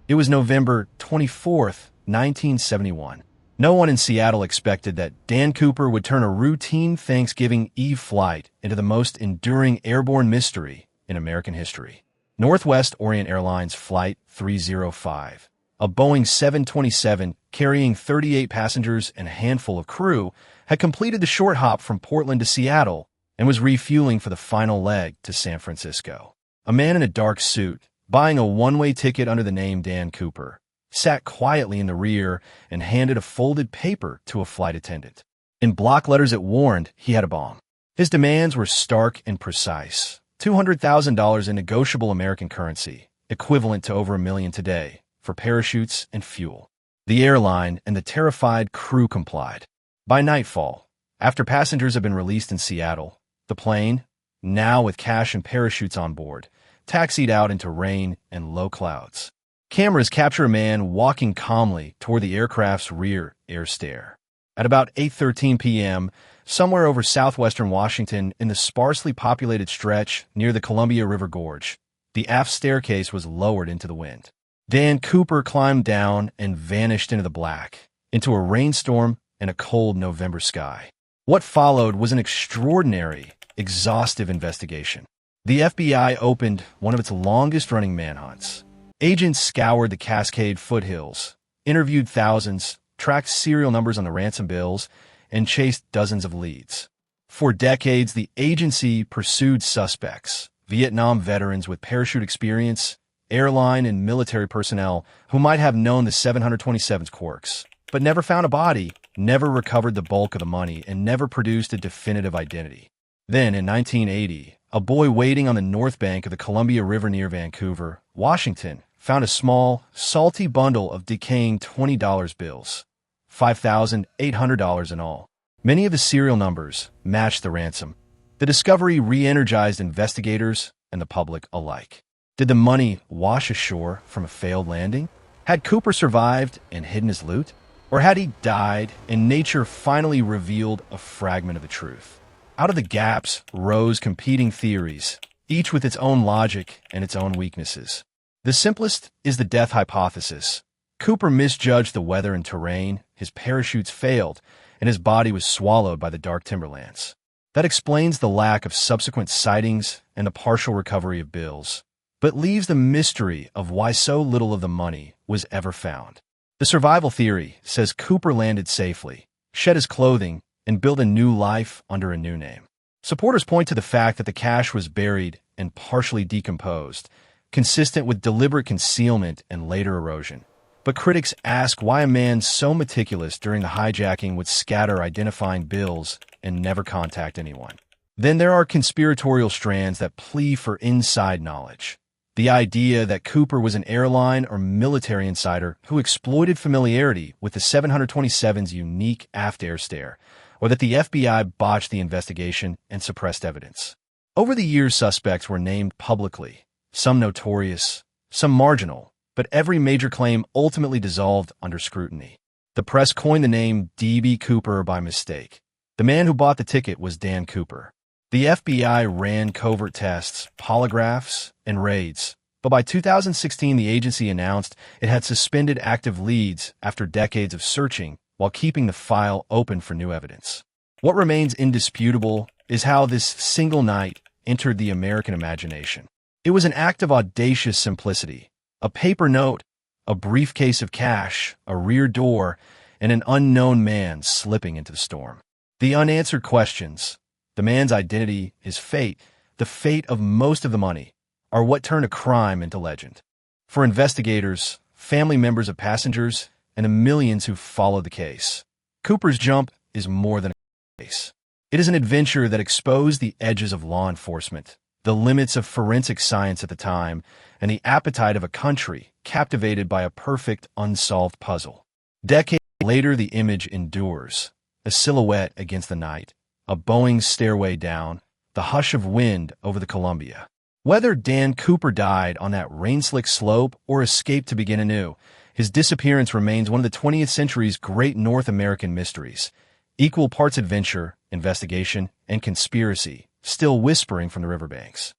It was November 24th, 1971. No one in Seattle expected that Dan Cooper would turn a routine Thanksgiving Eve flight into the most enduring airborne mystery in American history. Northwest Orient Airlines Flight 305, a Boeing 727 carrying 38 passengers and a handful of crew, had completed the short hop from Portland to Seattle and was refueling for the final leg to San Francisco. A man in a dark suit, buying a one-way ticket under the name Dan Cooper, sat quietly in the rear and handed a folded paper to a flight attendant. In block letters it warned he had a bomb. His demands were stark and precise. $200,000 in negotiable American currency, equivalent to over $1 million today, for parachutes and fuel. The airline and the terrified crew complied. By nightfall, after passengers had been released in Seattle, the plane, now with cash and parachutes on board, taxied out into rain and low clouds. Cameras capture a man walking calmly toward the aircraft's rear airstair. At about 8:13 p.m., somewhere over southwestern Washington in the sparsely populated stretch near the Columbia River Gorge, the aft staircase was lowered into the wind. Dan Cooper climbed down and vanished into the black, into a rainstorm and a cold November sky. What followed was an extraordinary, exhaustive investigation. The FBI opened one of its longest-running manhunts. Agents scoured the Cascade foothills, interviewed thousands, tracked serial numbers on the ransom bills, and chased dozens of leads. For decades, the agency pursued suspects, Vietnam veterans with parachute experience, airline and military personnel who might have known the 727's quirks, but never found a body, never recovered the bulk of the money, and never produced a definitive identity. Then, in 1980, a boy waiting on the north bank of the Columbia River near Vancouver, Washington, found a small, salty bundle of decaying $20 bills, $5,800 in all. Many of the serial numbers matched the ransom. The discovery re-energized investigators and the public alike. Did the money wash ashore from a failed landing? Had Cooper survived and hidden his loot? Or had he died and nature finally revealed a fragment of the truth? Out of the gaps rose competing theories, each with its own logic and its own weaknesses. The simplest is the death hypothesis. Cooper misjudged the weather and terrain, his parachutes failed, and his body was swallowed by the dark timberlands. That explains the lack of subsequent sightings and the partial recovery of bills, but leaves the mystery of why so little of the money was ever found. The survival theory says Cooper landed safely, shed his clothing, and built a new life under a new name. Supporters point to the fact that the cash was buried and partially decomposed, consistent with deliberate concealment and later erosion. But critics ask why a man so meticulous during the hijacking would scatter identifying bills and never contact anyone. Then there are conspiratorial strands that plea for inside knowledge. The idea that Cooper was an airline or military insider who exploited familiarity with the 727's unique aft airstair, or that the FBI botched the investigation and suppressed evidence. Over the years, suspects were named publicly, some notorious, some marginal, but every major claim ultimately dissolved under scrutiny. The press coined the name D.B. Cooper by mistake. The man who bought the ticket was Dan Cooper. The FBI ran covert tests, polygraphs, and raids, but by 2016 the agency announced it had suspended active leads after decades of searching while keeping the file open for new evidence. What remains indisputable is how this single night entered the American imagination. It was an act of audacious simplicity. A paper note, a briefcase of cash, a rear door, and an unknown man slipping into the storm. The unanswered questions, the man's identity, his fate, the fate of most of the money, are what turned a crime into legend. For investigators, family members of passengers, and the millions who followed the case, Cooper's jump is more than a case. It is an adventure that exposed the edges of law enforcement, the limits of forensic science at the time, and the appetite of a country captivated by a perfect, unsolved puzzle. Decades later, the image endures, a silhouette against the night, a Boeing stairway down, the hush of wind over the Columbia. Whether Dan Cooper died on that rain-slick slope or escaped to begin anew, his disappearance remains one of the 20th century's great North American mysteries, equal parts adventure, investigation, and conspiracy, still whispering from the riverbanks.